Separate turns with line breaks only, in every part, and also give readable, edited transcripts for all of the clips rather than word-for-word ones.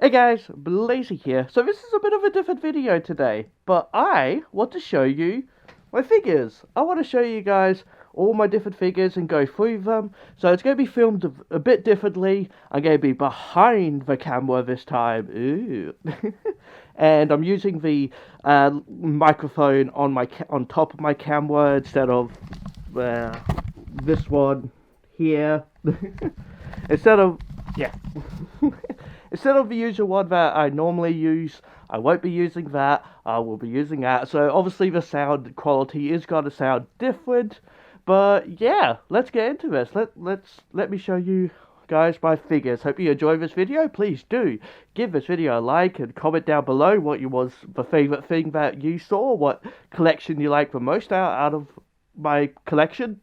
Hey guys, Blazie here. So this is a bit of a different video today, but I want to show you my figures. I want to show you guys all my different figures and go through them. So it's going to be filmed a bit differently. I'm going to be behind the camera this time. Ooh. And I'm using the microphone on top of my camera instead of this one here. Instead of Instead of the usual one that I normally use, I won't be using that. I will be using that. So obviously the sound quality is going to sound different. But yeah, let's get into this. Let me show you guys my figures. Hope you enjoy this video. Please do give this video a like and comment down below what was the favorite thing that you saw, what collection you like the most out of my collection.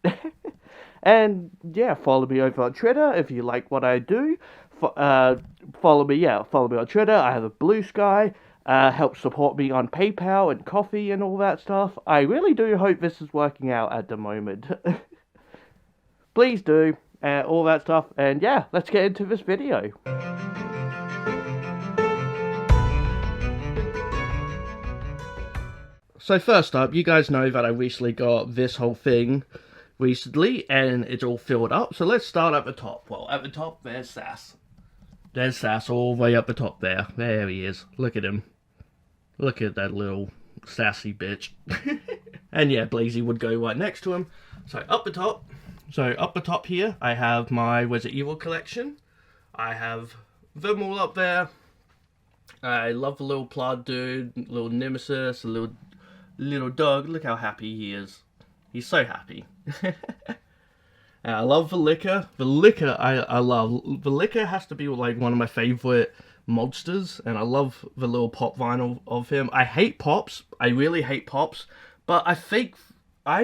And yeah, follow me over on Twitter if you like what I do. Follow me on Twitter. I have a Blue Sky. Help support me on PayPal and coffee and all that stuff. I really do hope this is working out at the moment. Please do, all that stuff. And yeah, let's get into this video. So first up, you guys know that I recently got this whole thing recently, and it's all filled up. So let's start at the top. Well, at the top, there's Sass. There's Sass all the way up the top there. There he is. Look at him. Look at that little sassy bitch. And yeah, Blazie would go right next to him. So up the top here, I have my Resident Evil collection. I have them all up there. I love the little Plod dude, little Nemesis, the little dog. Look how happy he is. He's so happy. I love the liquor. The liquor I love. The liquor has to be like one of my favorite monsters, and I love the little pop vinyl of him. I hate pops. I really hate pops, but I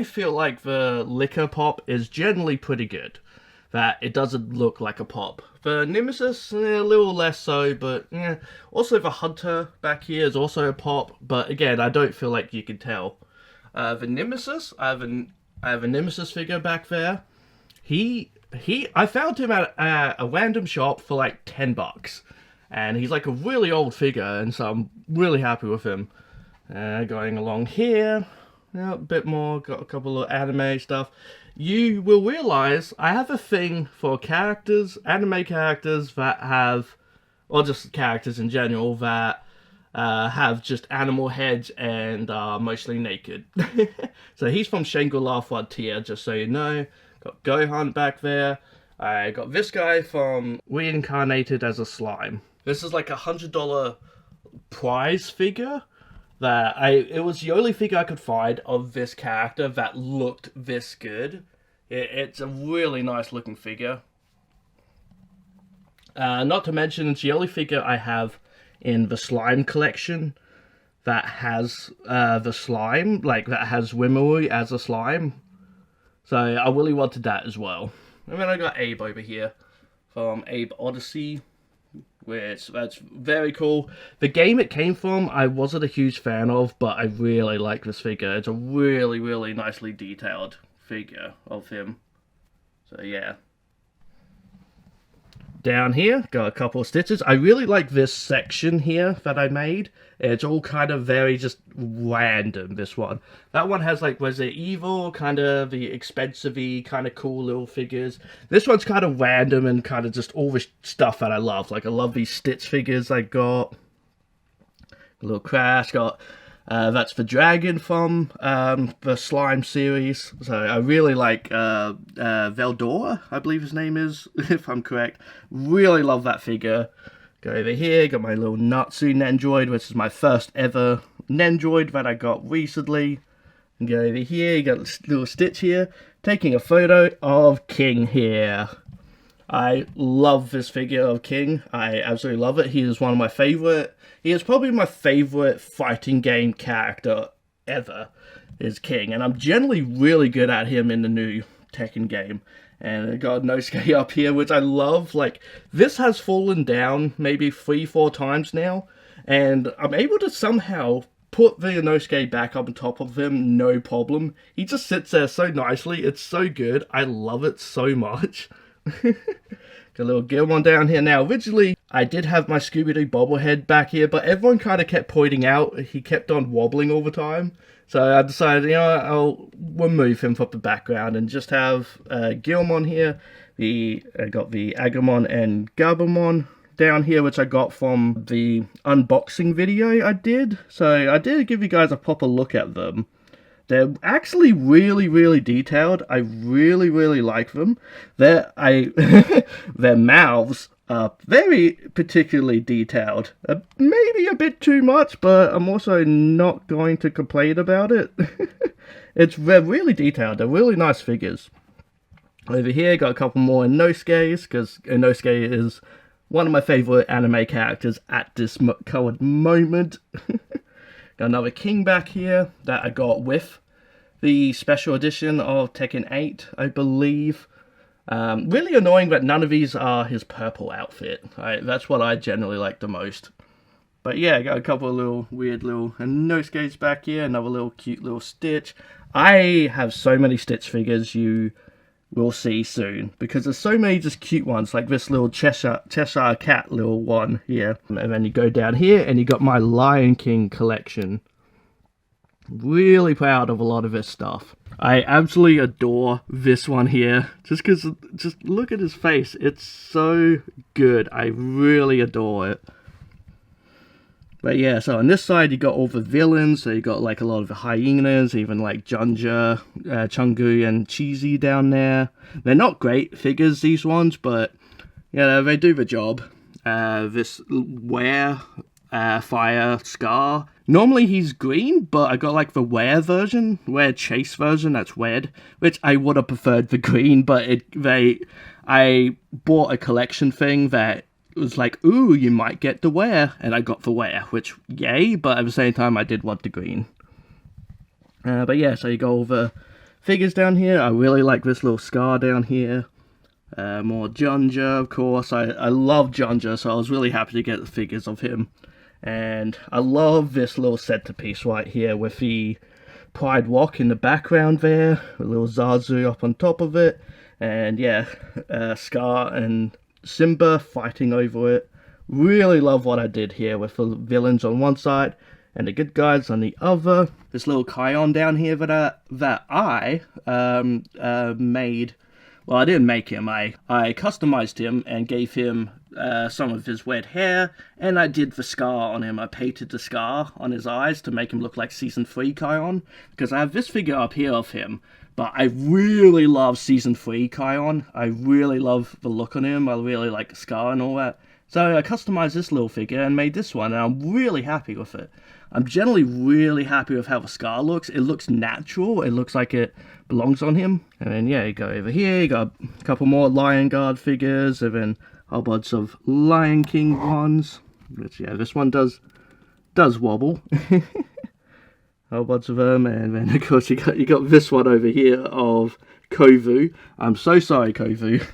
feel like the liquor pop is generally pretty good. That it doesn't look like a pop. The Nemesis, a little less so, but yeah. Also the Hunter back here is also a pop, but again, I don't feel like you can tell. The Nemesis, I have a Nemesis figure back there. I found him at a random shop for like $10, and he's like a really old figure, and so I'm really happy with him. Going along here, a bit more, got a couple of anime stuff. You will realize I have a thing for characters, anime characters that have, or just characters in general that have just animal heads and are mostly naked. So he's from Shangri-La Frontier, just so you know. Got Gohan back there. I got this guy from Reincarnated as a Slime. This is like $100 prize figure. It was the only figure I could find of this character that looked this good. It's a really nice looking figure. Not to mention, it's the only figure I have in the slime collection that has the slime, like that has Wimmerui as a slime. So I really wanted that as well. And then I got Abe over here from Abe Odyssey, which that's very cool. The game it came from, I wasn't a huge fan of, but I really like this figure. It's a really, really nicely detailed figure of him. So yeah. Down here, got a couple of stitches. I really like this section here that I made. It's all kind of very just random, this one. That one has like Resident Evil, kind of the expensive-y, kind of cool little figures. This one's kind of random and kind of just all the stuff that I love. Like I love these Stitch figures I got. A little Crash, got that's the dragon from the Slime series. So I really like Veldora, I believe his name is, if I'm correct. Really love that figure. Go over here, got my little Natsu Nendroid, which is my first ever Nendroid that I got recently. And go over here, you got a little Stitch here, taking a photo of King here. I love this figure of King. I absolutely love it. He is one of my favorite. He is probably my favorite fighting game character ever, is King. And I'm generally really good at him in the new Tekken game. And I got Nosuke up here, which I love. Like, this has fallen down maybe 3-4 times now. And I'm able to somehow put the Inosuke back up on top of him, no problem. He just sits there so nicely. It's so good. I love it so much. Got a little Gilmon down here. Now, originally, I did have my ScoobyDoo bobblehead back here, but everyone kind of kept pointing out he kept on wobbling all the time. So I decided, you know, I'll remove him from the background and just have Gilmon here. I got the Agumon and Gabumon down here, which I got from the unboxing video I did. So I did give you guys a proper look at them. They're actually really, really detailed. I really, really like them. Their mouths are very particularly detailed. Maybe a bit too much, but I'm also not going to complain about it. They're really detailed. They're really nice figures. Over here, got a couple more Inosuke's, because Inosuke is one of my favourite anime characters at this current moment. Got another King back here that I got with the special edition of Tekken 8, I believe. Really annoying that none of these are his purple outfit. That's what I generally like the most. But yeah, got a couple of little weird little Inosuke's back here. Another little cute little Stitch. I have so many Stitch figures you will see soon, because there's so many just cute ones, like this little Cheshire Cat little one here. And then you go down here and you got my Lion King collection. Really proud of a lot of this stuff. I absolutely adore this one here, just because, just look at his face. It's so good. I really adore it. But yeah, so on this side you got all the villains. So you got like a lot of the hyenas, even like Junja, Chungu and Cheesy down there. They're not great figures, these ones, but yeah, they do the job. This Fire Scar. Normally he's green, but I got like the Were Chase version that's red, which I would have preferred the green, but I bought a collection thing that was like, ooh, you might get the Were, and I got the Were, which, yay, but at the same time I did want the green. But yeah, so you got all the figures down here. I really like this little Scar down here. More Junja, of course. I love Junja, so I was really happy to get the figures of him. And I love this little centerpiece right here with the Pride Walk in the background there, a little Zazu up on top of it, and yeah, Scar and Simba fighting over it. Really love what I did here with the villains on one side and the good guys on the other. This little Kion down here that I made. Well, I didn't make him. I customized him and gave him some of his red hair, and I did the scar on him. I painted the scar on his eyes to make him look like Season 3 Kion, because I have this figure up here of him, but I really love Season 3 Kion. I really love the look on him. I really like the scar and all that. So I customized this little figure and made this one, and I'm really happy with it. I'm generally really happy with how the scar looks. It looks natural. It looks like it belongs on him. And then, yeah, you go over here. You got a couple more Lion Guard figures, and then a whole bunch of Lion King ones. Which, yeah, this one does wobble. A whole bunch of them. And then, of course, you got this one over here of Kovu. I'm so sorry, Kovu.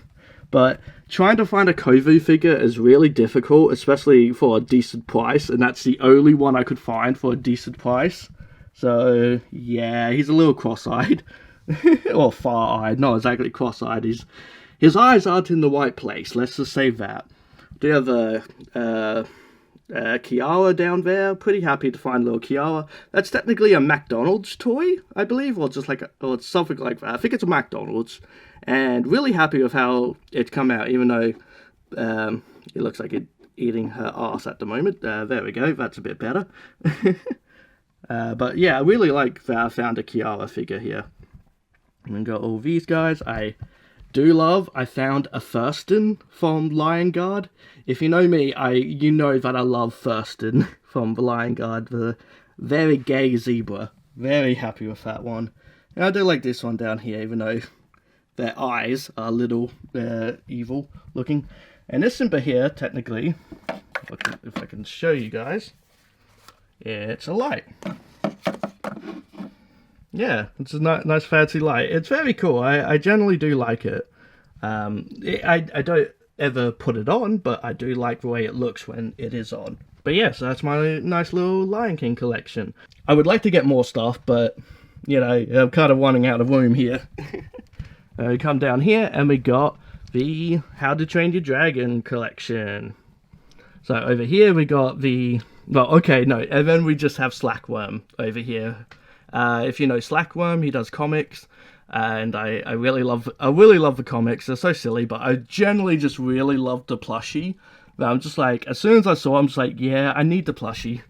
But trying to find a Kovu figure is really difficult, especially for a decent price, and that's the only one I could find for a decent price. So, yeah, he's a little cross-eyed. Or far-eyed, not exactly cross-eyed. His eyes aren't in the right place, let's just say that. Do you have a Kiara down there? Pretty happy to find little Kiara. That's technically a McDonald's toy, I believe, or just like or something like that. I think it's a McDonald's. And really happy with how it's come out, even though it looks like it's eating her ass at the moment. There we go, that's a bit better. But yeah, I really like that I found a Kiara figure here. And then got all these guys. I found a Thurston from Lion Guard. If you know me, you know that I love Thurston from the Lion Guard, the very gay zebra. Very happy with that one. And I do like this one down here, even though their eyes are a little evil looking. And this Simba here, technically, if I can show you guys, it's a light. Yeah, it's a nice fancy light. It's very cool. I generally do like it. I don't ever put it on, but I do like the way it looks when it is on. But yeah, so that's my nice little Lion King collection. I would like to get more stuff, but, you know, I'm kind of running out of room here. We come down here and we got the How to Train Your Dragon collection. So over here we got the, well, okay, no, and then we just have Slackworm over here. If you know Slackworm, he does comics, and I really love the comics. They're so silly, but I generally just really love the plushie. But I'm just like, as soon as I saw him, I'm just like, yeah, I need the plushie.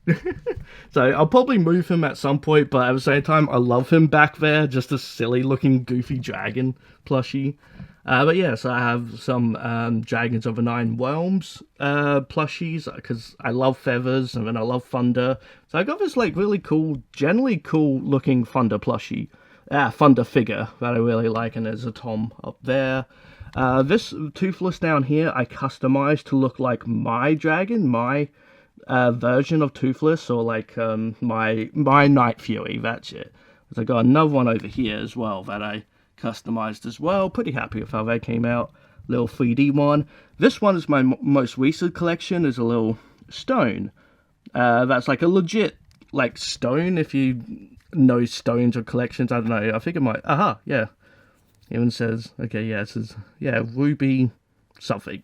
So I'll probably move him at some point, but at the same time, I love him back there, just a silly looking goofy dragon plushie. But yeah, so I have some Dragons of the Nine Realms plushies, because I love feathers, and then I love thunder. So I got this like really cool, generally cool looking thunder plushie, thunder figure that I really like, and there's a Tom up there. This Toothless down here, I customized to look like my dragon, my version of Toothless, or like my Night Fury, that's it. So I got another one over here as well that I customized as well. Pretty happy with how they came out. Little 3D one. This one is my most recent collection. Is a little stone. That's like a legit like stone. If you know stones or collections, I don't know. I think it might. Aha, yeah. It even says, okay, yeah, it says, yeah, ruby something.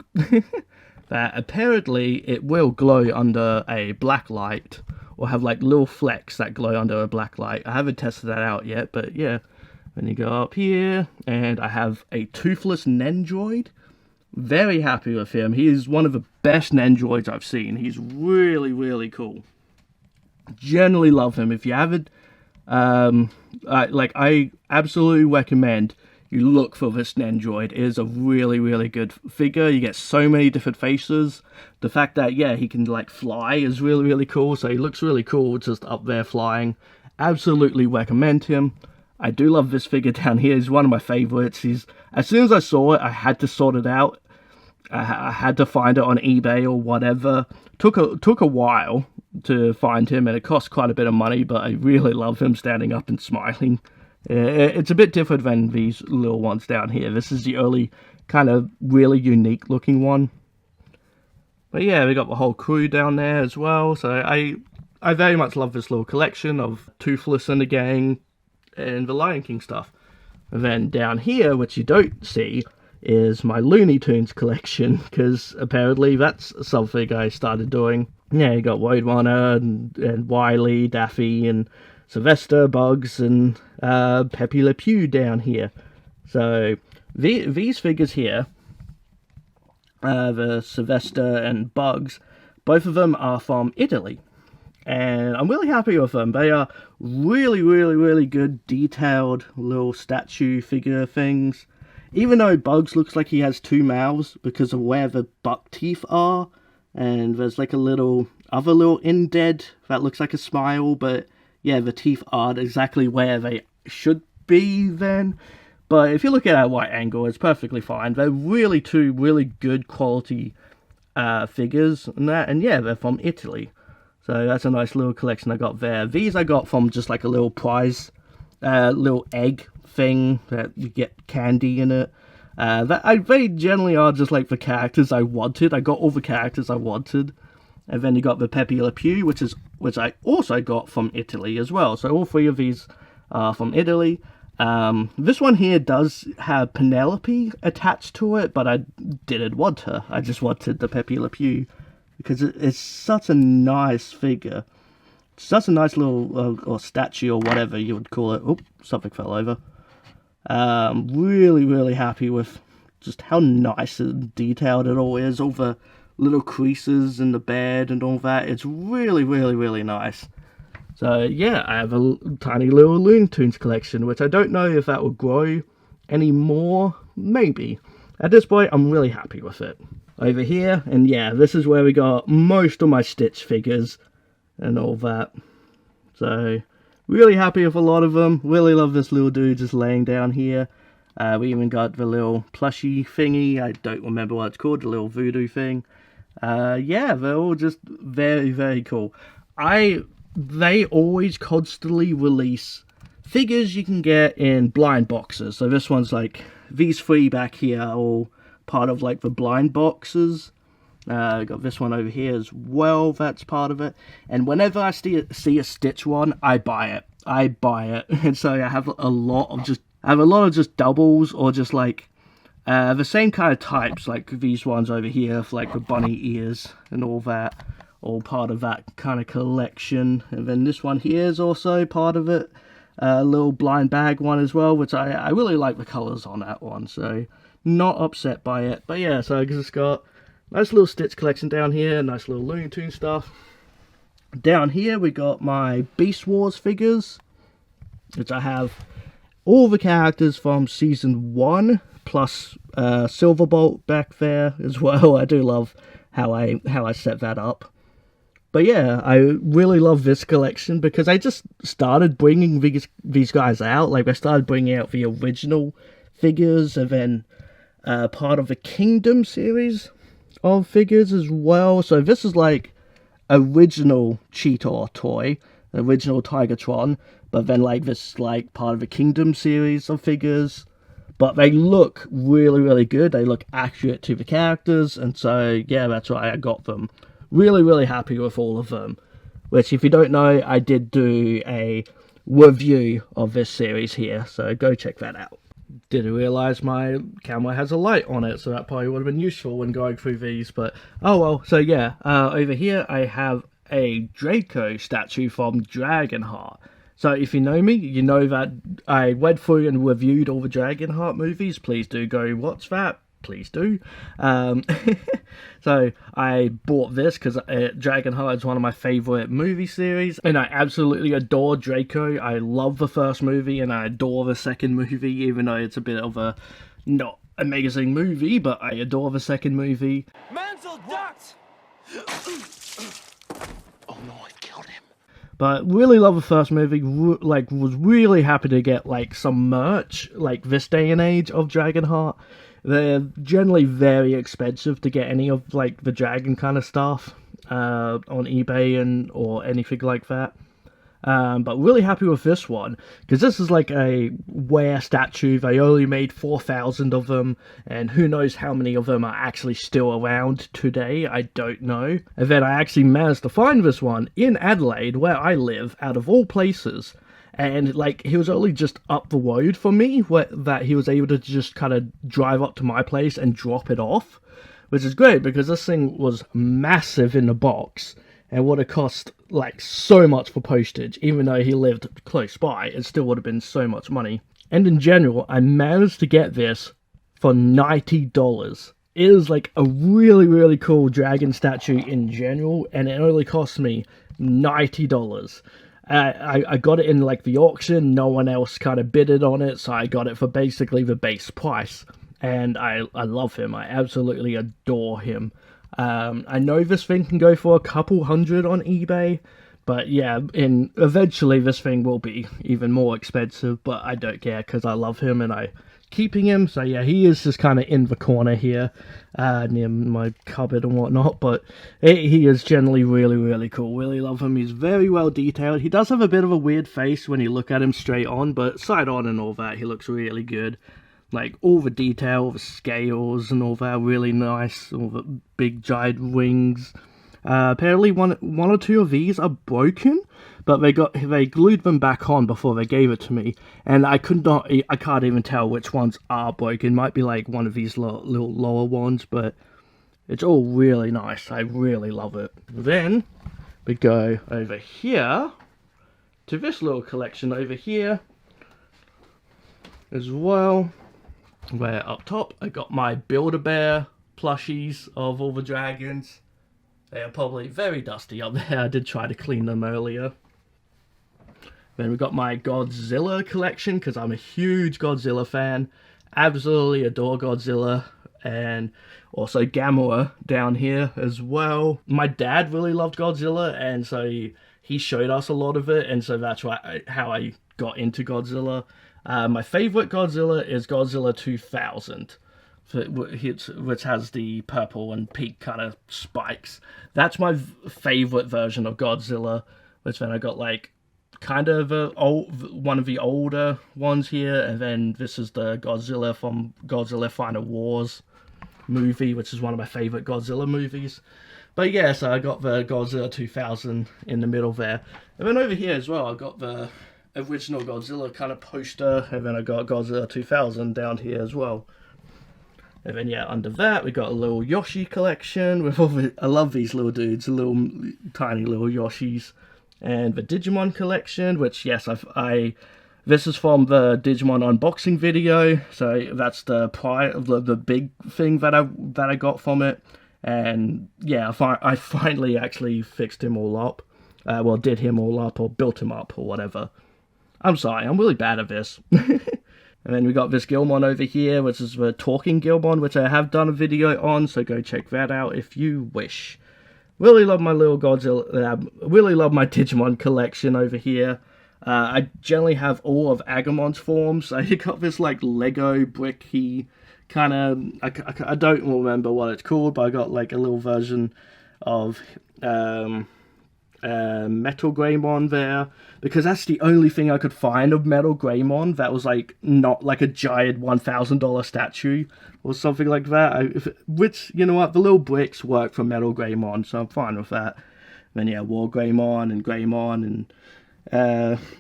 That apparently it will glow under a black light, or have like little flecks that glow under a black light. I haven't tested that out yet, but yeah. Then you go up here, and I have a Toothless Nendroid. Very happy with him. He is one of the best Nendroids I've seen. He's really, really cool. Generally love him. If you haven't, I absolutely recommend you look for this Nendroid. It is a really, really good figure. You get so many different faces. The fact that, yeah, he can like fly is really, really cool. So he looks really cool just up there flying. Absolutely recommend him. I do love this figure down here. He's one of my favorites. As soon as I saw it, I had to sort it out. I had to find it on eBay or whatever. Took a while to find him, and it cost quite a bit of money, but I really love him standing up and smiling. It's a bit different than these little ones down here. This is the early, kind of really unique looking one. But yeah, we got the whole crew down there as well. So I very much love this little collection of Toothless and the gang, and the Lion King stuff. And then down here, which you don't see, is my Looney Tunes collection, because apparently that's something I started doing. Yeah, you got Roadrunner and Wily, Daffy, and Sylvester, Bugs, and Pepe Le Pew down here. So these figures here, the Sylvester and Bugs, both of them are from Italy. And I'm really happy with them. They are really, really, really good, detailed little statue figure things. Even though Bugs looks like he has two mouths because of where the buck teeth are. And there's like a other little indent that looks like a smile. But yeah, the teeth aren't exactly where they should be then. But if you look at it at a right angle, it's perfectly fine. They're really two really good quality figures. And yeah, they're from Italy. So that's a nice little collection I got there. These I got from just like a little prize, little egg thing that you get candy in it. They generally are just like the characters I wanted. I got all the characters I wanted. And then you got the Pepe Le Pew, which I also got from Italy as well. So all three of these are from Italy. This one here does have Penelope attached to it, but I didn't want her. I just wanted the Pepe Le Pew. Because it's such a nice figure. Such a nice little or statue or whatever you would call it. Oh, something fell over. Really, really happy with just how nice and detailed it all is. All the little creases in the bed and all that. It's really, really, really nice. So yeah, I have a tiny little Looney Tunes collection, which I don't know if that will grow anymore. Maybe. At this point, I'm really happy with it. Over here, and yeah, this is where we got most of my Stitch figures and all that. So, really happy with a lot of them. Really love this little dude just laying down here. We even got the little plushie thingy. I don't remember what it's called, the little voodoo thing. Yeah, they're all just very, very cool. They always constantly release figures you can get in blind boxes. So this one's like, these three back here are all part of like the blind boxes. Got this one over here as well, that's part of it. And whenever I see a Stitch one, I buy it. And so I have a lot of just doubles, or just like The same kind of types, like these ones over here, like the bunny ears and all that, all part of that kind of collection. And then this one here is also part of it. A little blind bag one as well, which I really like the colours on that one, so not upset by it. But yeah, so I just got nice little Stitch collection down here, nice little Looney Tunes stuff. Down here we got my Beast Wars figures, which I have all the characters from season 1, plus Silverbolt back there as well. I do love how I set that up. But yeah, I really love this collection because I just started bringing these guys out. Like, I started bringing out the original figures, and then part of the Kingdom series of figures as well. So this is like original Cheetah toy, original Tigertron, but then like this like part of the Kingdom series of figures. But they look really, really good. They look accurate to the characters, and so yeah, that's why I got them. Really, really happy with all of them. Which, if you don't know, I did do a review of this series here, so go check that out. Didn't realise my camera has a light on it, so that probably would have been useful when going through these, but oh well. So yeah, over here I have a Draco statue from Dragonheart. So if you know me, you know that I went through and reviewed all the Dragonheart movies. Please do go watch that. Please do. So I bought this because Dragonheart is one of my favourite movie series, and I absolutely adore Draco. I love the first movie and I adore the second movie, even though it's a bit of a not amazing movie, but I adore the second movie. Mansell ducked! Oh no, I've killed him. But really love the first movie. Like, was really happy to get like some merch like this day and age of Dragonheart. They're generally very expensive to get any of like the dragon kind of stuff on eBay or anything like that. But really happy with this one because this is like a rare statue. They only made 4,000 of them, and who knows how many of them are actually still around today. I don't know. And then I actually managed to find this one in Adelaide, where I live, out of all places. And like, he was only just up the road from me, that he was able to just kind of drive up to my place and drop it off, which is great because this thing was massive in the box and would have cost like so much for postage. Even though he lived close by, it still would have been so much money. And in general, I managed to get this for $90. It is like a really, really cool dragon statue in general, and it only cost me $90. I got it in like the auction. No one else kind of bidded on it, so I got it for basically the base price. And I love him. I absolutely adore him. I know this thing can go for a couple hundred on eBay, but yeah, eventually this thing will be even more expensive, but I don't care because I love him and I keeping him. So yeah, he is just kind of in the corner here near my cupboard and whatnot, but he is generally really, really cool. Really love him. He's very well detailed. He does have a bit of a weird face when you look at him straight on, but side on and all that, he looks really good. Like, all the detail, all the scales and all that, really nice. All the big giant wings. Apparently one or two of these are broken, but they glued them back on before they gave it to me, and I can't even tell which ones are broken. Might be like one of these little lower ones, but it's all really nice. I really love it. Then we go over here to this little collection over here as well, where up top I got my Build-A-Bear plushies of all the dragons. They are probably very dusty up there. I did try to clean them earlier. Then we got my Godzilla collection, because I'm a huge Godzilla fan. Absolutely adore Godzilla. And also Gamera down here as well. My dad really loved Godzilla, and so he showed us a lot of it, and so that's how I got into Godzilla. My favourite Godzilla is Godzilla 2000. Which has the purple and pink kind of spikes. That's my favourite version of Godzilla. Which then I got like kind of one of the older ones here, and then this is the Godzilla from Godzilla Final Wars movie, which is one of my favourite Godzilla movies. But yeah, so I got the Godzilla 2000 in the middle there. And then over here as well, I got the original Godzilla kind of poster, and then I got Godzilla 2000 down here as well. And then yeah, under that we got a little Yoshi collection with all the, I love these little dudes, little tiny little Yoshis, and the Digimon collection, which yes, this is from the Digimon unboxing video, so that's the big thing that I got from it. And yeah, I finally actually fixed him all up, well, did him all up or built him up or whatever. I'm sorry, I'm really bad at this. And then we got this Gilmon over here, which is the talking Gilmon, which I have done a video on, so go check that out if you wish. Really love my little Godzilla, really love my Digimon collection over here. I generally have all of Agumon's forms. I got this like Lego bricky kind of, I don't remember what it's called, but I got like a little version of Metal Greymon there, because that's the only thing I could find of Metal Greymon that was like not like a giant $1,000 statue or something like that. Which, you know what, the little bricks work for Metal Greymon, so I'm fine with that. And then yeah, War Greymon and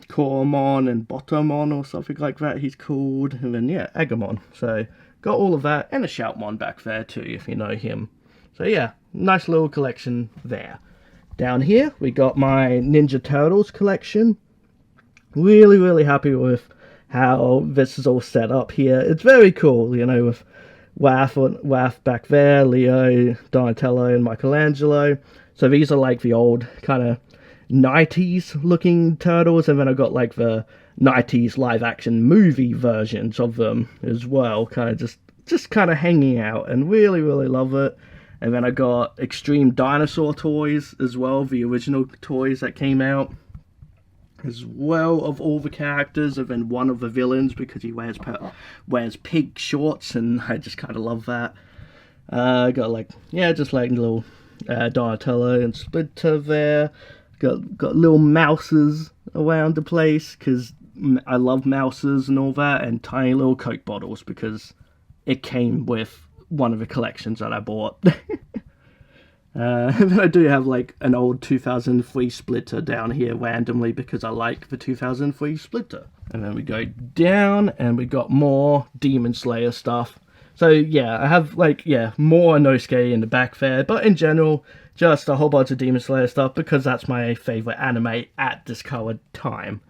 Koromon and Bottomon or something like that he's called. And then yeah, Agumon. So got all of that, and a Shoutmon back there too, if you know him. So yeah, nice little collection there. Down here, we got my Ninja Turtles collection. Really happy with how this is all set up here. It's very cool, you know, with Waf back there, Leo, Donatello, and Michelangelo. So these are like the old kind of 90s looking turtles, and then I got like the 90s live action movie versions of them as well, kind of just kind of hanging out, and really love it. And then I got Extreme Dinosaur toys as well, the original toys that came out as well, of all the characters, and then one of the villains, because he wears pig shorts, and I just kind of love that. I got like, yeah, just like little Donatello and Splinter there. Got little mouses around the place, because I love mouses and all that, and tiny little Coke bottles, because it came with one of the collections that I bought. And then I do have like an old 2003 Splinter down here randomly, because I like the 2003 Splinter. And then we go down and we got more Demon Slayer stuff. So yeah, I have like, yeah, more Inosuke in the back there, but in general, just a whole bunch of Demon Slayer stuff, because that's my favourite anime at this current time.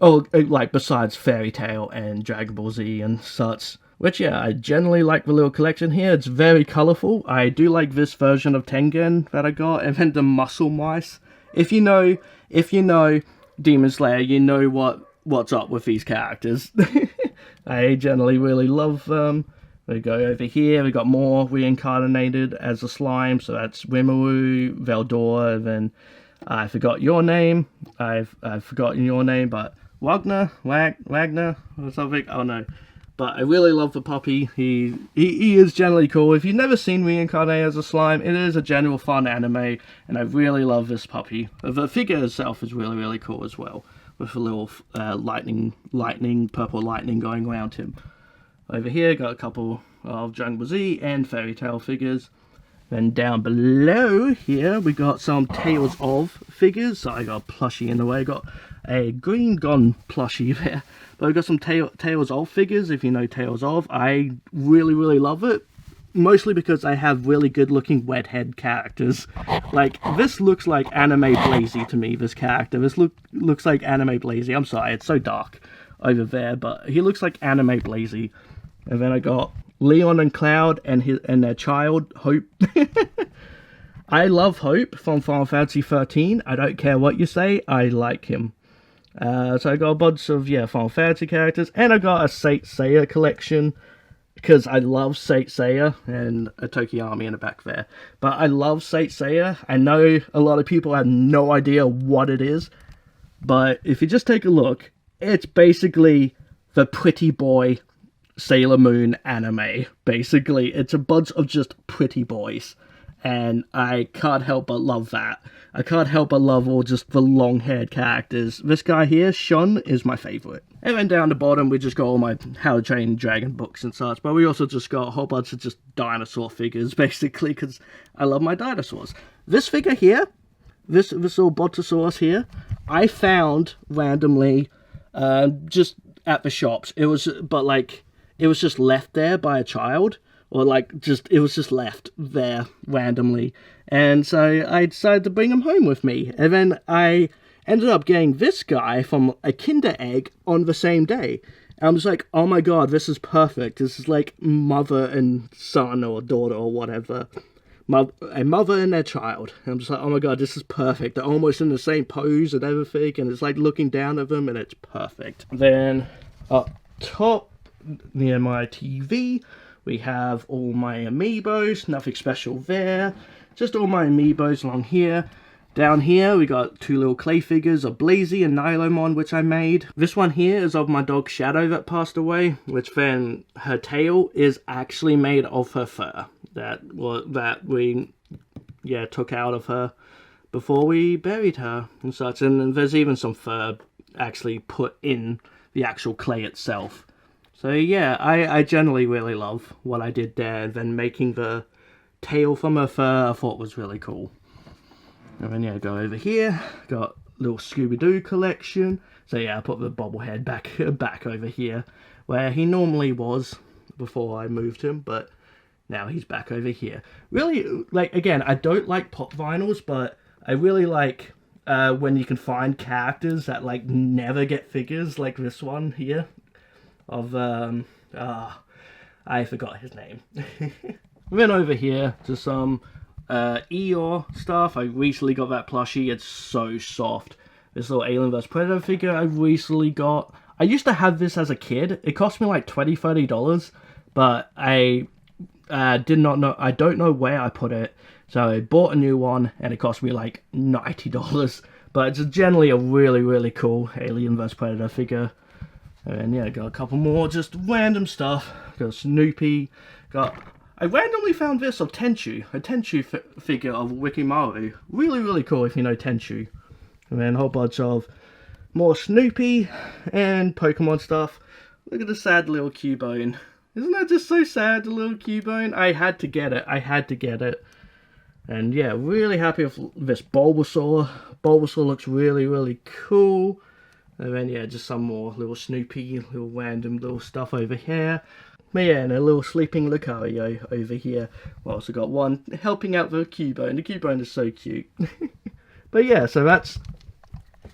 Oh, like besides Fairy Tail and Dragon Ball Z and such. Which, yeah, I generally like the little collection here. It's very colourful. I do like this version of Tengen that I got, and then the Muscle Mice. If you know Demon Slayer, you know what's up with these characters. I generally really love them. We go over here, we got more reincarnated as a slime, so that's Rimuru, Veldor, and then I forgot your name. I've forgotten your name, but Wagner or something, I don't know. But I really love the puppy. He is generally cool. If you've never seen Reincarnate as a slime, it is a general fun anime, and I really love this puppy. The figure itself is really cool as well, with a little purple lightning going around him. Over here, got a couple of Dragon Ball Z and Fairy Tail figures. Then down below here, we got some Tales of figures. So I got a plushie in the way. Got a Green Gun plushie there. But I've got some Tales of figures, if you know Tales of. I really love it. Mostly because I have really good looking wet head characters. Like, this looks like Anime Blazie to me, this character. This looks like Anime Blazie. I'm sorry, it's so dark over there, but he looks like Anime Blazie. And then I got Leon and Cloud and their child, Hope. I love Hope from Final Fantasy 13. I don't care what you say, I like him. So I got a bunch of, yeah, Final Fantasy characters, and I got a Saint Seiya collection, because I love Saint Seiya, and a Tokiyami in the back there. But I love Saint Seiya. I know a lot of people have no idea what it is, but if you just take a look, it's basically the pretty boy Sailor Moon anime. Basically, it's a bunch of just pretty boys, and I can't help but love that. I can't help but love all just the long-haired characters. This guy here, Shun, is my favourite. And then down the bottom, we just got all my How to Train Dragon books and such, but we also just got a whole bunch of just dinosaur figures, basically, because I love my dinosaurs. This figure here, this little Brontosaurus here, I found randomly, just at the shops. It was, but like, it was just left there by a child, or like just it was just left there randomly. And so I decided to bring him home with me, and then I ended up getting this guy from a Kinder Egg on the same day. And I was like, oh my god, this is perfect. This is like mother and son or daughter or whatever. A mother and their child. And I'm just like, oh my god, this is perfect. They're almost in the same pose and everything, and it's like looking down at them, and it's perfect. Then up top near my TV, we have all my amiibos. Nothing special there. Just all my amiibos along here. Down here, we got two little clay figures of Blazie and Nylomon, which I made. This one here is of my dog Shadow that passed away, which then her tail is actually made of her fur that we took out of her before we buried her and such. And there's even some fur actually put in the actual clay itself. So yeah, I generally really love what I did there, and then making the tail from her fur I thought was really cool. And then yeah, go over here, got little ScoobyDoo collection. So yeah, I put the bobblehead back over here where he normally was before I moved him, but now he's back over here. Really, like, again, I don't like pop vinyls, but I really like when you can find characters that like never get figures, like this one here of I forgot his name. Then over here to some YuGiOh stuff. I recently got that plushie. It's so soft. This little Alien vs Predator figure I recently got. I used to have this as a kid. It cost me like $20-$30, but I did not know. I don't know where I put it, so I bought a new one, and it cost me like $90. But it's generally a really, really cool Alien vs Predator figure. And yeah, got a couple more just random stuff. Got Snoopy. I randomly found this of Tenchu, a Tenchu figure of Wikimaru. Really, really cool if you know Tenchu. And then a whole bunch of more Snoopy and Pokemon stuff. Look at the sad little Cubone. Isn't that just so sad, the little Cubone? I had to get it. And yeah, really happy with this Bulbasaur. Bulbasaur looks really, really cool. And then yeah, just some more little Snoopy, little random little stuff over here. But yeah, and a little sleeping Lucario over here. We also got one helping out the Cubone. The Cubone is so cute. But yeah, so that's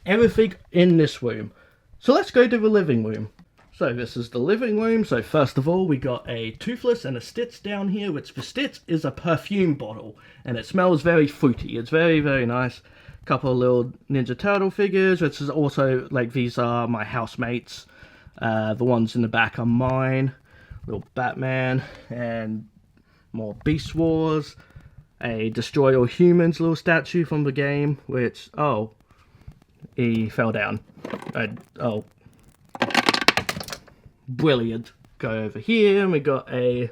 everything in this room. So let's go to the living room. So this is the living room. So first of all, we got a Toothless and a Stitch down here, which the Stitch is a perfume bottle, and it smells very fruity. It's very, very nice. Couple of little Ninja Turtle figures, which is also, like, these are my housemates. The ones in the back are mine. Little Batman, and more Beast Wars. A Destroy All Humans little statue from the game, which, oh, he fell down. Oh. Brilliant. Go over here, and we got a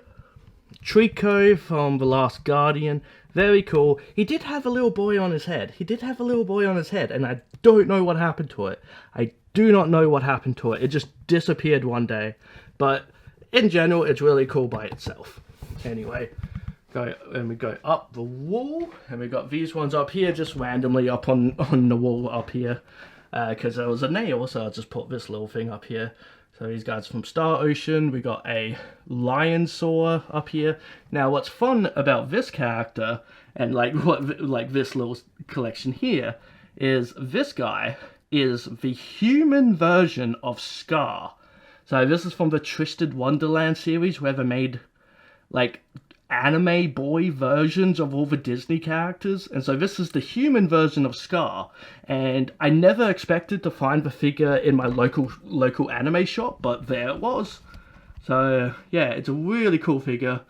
Draco from The Last Guardian. Very cool. He did have a little boy on his head. And I don't know what happened to it. I do not know what happened to it. It just disappeared one day. But in general, it's really cool by itself. Anyway, we go up the wall, and we got these ones up here, just randomly up on the wall up here. Because there was a nail, so I just put this little thing up here. So these guys from Star Ocean. We got a lion saw up here. Now, what's fun about this character and like this little collection here is this guy is the human version of Scar. So this is from the Twisted Wonderland series, where they made like anime boy versions of all the Disney characters, and so this is the human version of Scar. And I never expected to find the figure in my local anime shop, but there it was. So yeah, it's a really cool figure.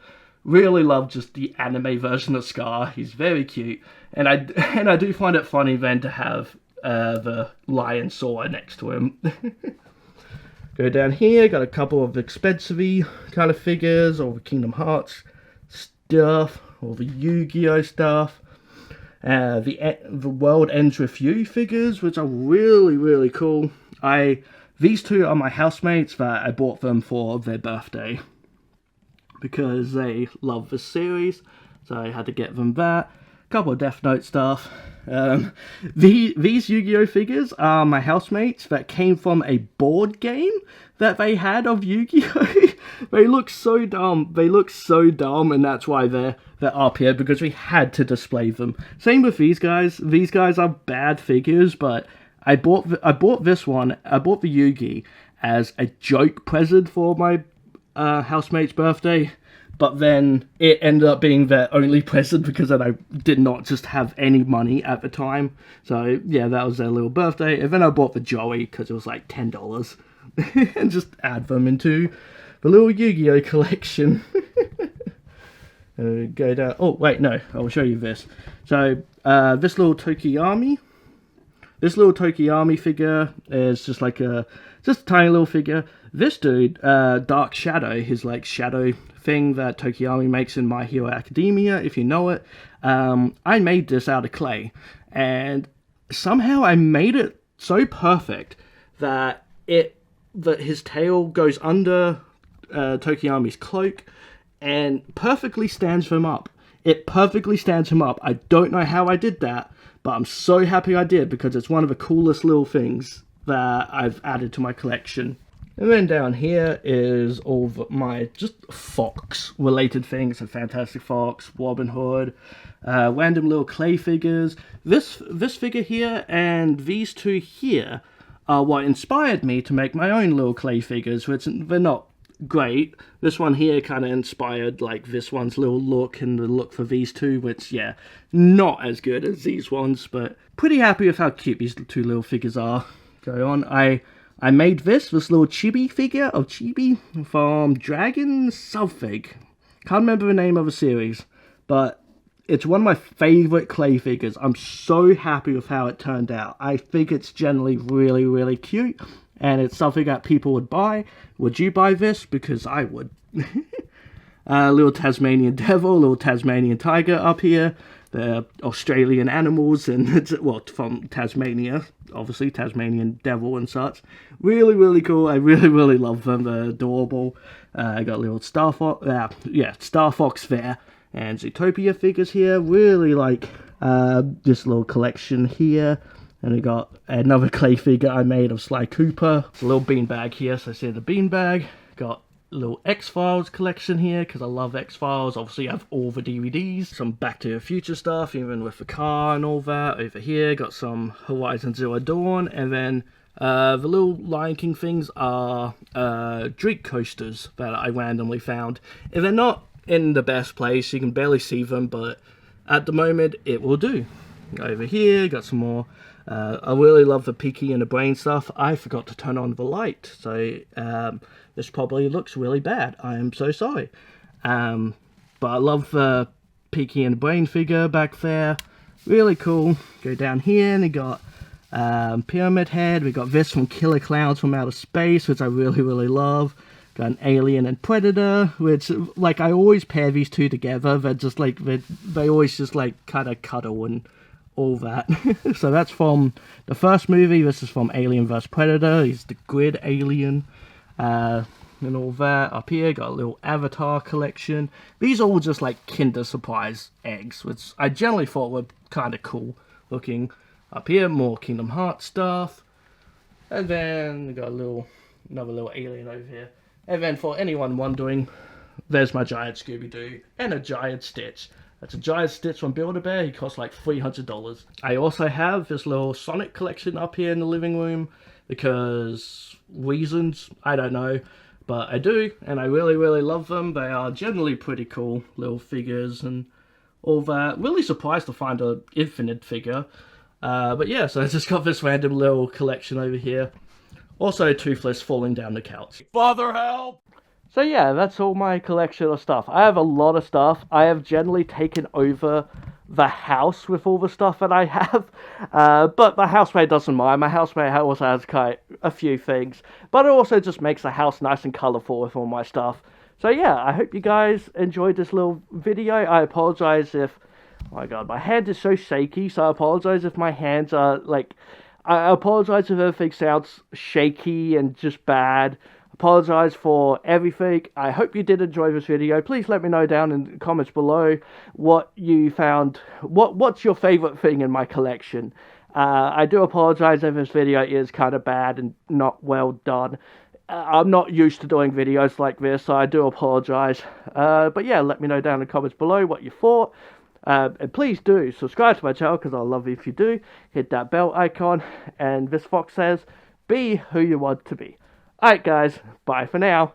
Really love just the anime version of Scar. He's very cute, and I do find it funny then to have the lion saw next to him. Go down here, got a couple of expensive kind of figures, all the Kingdom Hearts stuff, all the YuGiOh stuff, the World Ends With You figures, which are really, really cool. These two are my housemates that I bought them for their birthday, because they love the series, so I had to get them that. Couple of Death Note stuff. These Yu-Gi-Oh figures are my housemates that came from a board game that they had of Yu-Gi-Oh. They look so dumb. They look so dumb, and that's why they're up here, because we had to display them. Same with these guys. These guys are bad figures, but I bought this one. I bought the YuGiOh as a joke present for my housemate's birthday, but then it ended up being their only present because then I did not just have any money at the time. So yeah, that was their little birthday. And then I bought the Joey because it was like $10 and just add them into the little YuGiOh collection. Go down. Oh wait, no, I'll show you this. So this little Tokiyami figure is just like a tiny little figure. This dude, Dark Shadow, his like shadow thing that Tokiyami makes in My Hero Academia, if you know it. I made this out of clay, and somehow I made it so perfect that his tail goes under Tokiyami's cloak and perfectly stands him up. It perfectly stands him up. I don't know how I did that, but I'm so happy I did, because it's one of the coolest little things that I've added to my collection. And then down here is all of my just Fox related things, so Fantastic Fox, Robin Hood, random little clay figures. This figure here and these two here are what inspired me to make my own little clay figures, which they're not great. This one here kind of inspired like this one's little look and the look for these two, which yeah, not as good as these ones, but pretty happy with how cute these two little figures are. Go on. I made this little Chibi figure of Chibi from Dragon something. Can't remember the name of the series, but it's one of my favourite clay figures. I'm so happy with how it turned out. I think it's generally really, really cute, and it's something that people would buy. Would you buy this? Because I would. Little Tasmanian Devil, little Tasmanian Tiger up here. They're Australian animals, and it's, well, from Tasmania, obviously, Tasmanian Devil and such. Really, really cool. I really, really love them. They're adorable. I got little Star Fox there, and Zootopia figures here. Really like this little collection here. And I got another clay figure I made of Sly Cooper. A little beanbag here, so I see the beanbag. Got little X-Files collection here, because I love X-Files. Obviously I have all the DVDs, some Back to the Future stuff, even with the car and all that. Over here got some Horizon Zero Dawn, and then the little Lion King things are drink coasters that I randomly found. And they're not in the best place, you can barely see them, but at the moment it will do. Over here got some more. I really love the Peaky and the Brain stuff. I forgot to turn on the light, so this probably looks really bad. I am so sorry. But I love the Peaky and the Brain figure back there. Really cool. Go down here and we got Pyramid Head. We got this from Killer Clowns from Outer Space, which I really, really love. Got an Alien and Predator, which, like, I always pair these two together. They're just like, they always just like kind of cuddle and all that. So that's from the first movie. This is from Alien vs Predator. He's the grid alien, and all that. Up here got a little Avatar collection. These are all just like Kinder Surprise eggs, which I generally thought were kind of cool looking. Up here more Kingdom Hearts stuff, and then we got another little alien over here. And then for anyone wondering, there's my giant ScoobyDoo and a giant Stitch. That's a giant Stitch from Build-A-Bear. He costs like $300. I also have this little Sonic collection up here in the living room because reasons, I don't know, but I do, and I really, really love them. They are generally pretty cool little figures and all that. Really surprised to find an Infinite figure. But yeah, so I just got this random little collection over here. Also Toothless falling down the couch. Father, help! So yeah, that's all my collection of stuff. I have a lot of stuff. I have generally taken over the house with all the stuff that I have. But my housemate doesn't mind. My housemate also has quite a few things. But it also just makes the house nice and colourful with all my stuff. So yeah, I hope you guys enjoyed this little video. I apologise if... Oh my god, my hand is so shaky, so I apologise if my hands are like... I apologise if everything sounds shaky and just bad. Apologise for everything. I hope you did enjoy this video. Please let me know down in the comments below what you found. What's your favourite thing in my collection? I do apologise if this video is kind of bad and not well done. I'm not used to doing videos like this, so I do apologise. But yeah, let me know down in the comments below what you thought. And please do subscribe to my channel, because I'll love it if you do. Hit that bell icon. And VitoFox says, be who you want to be. Alright guys, bye for now.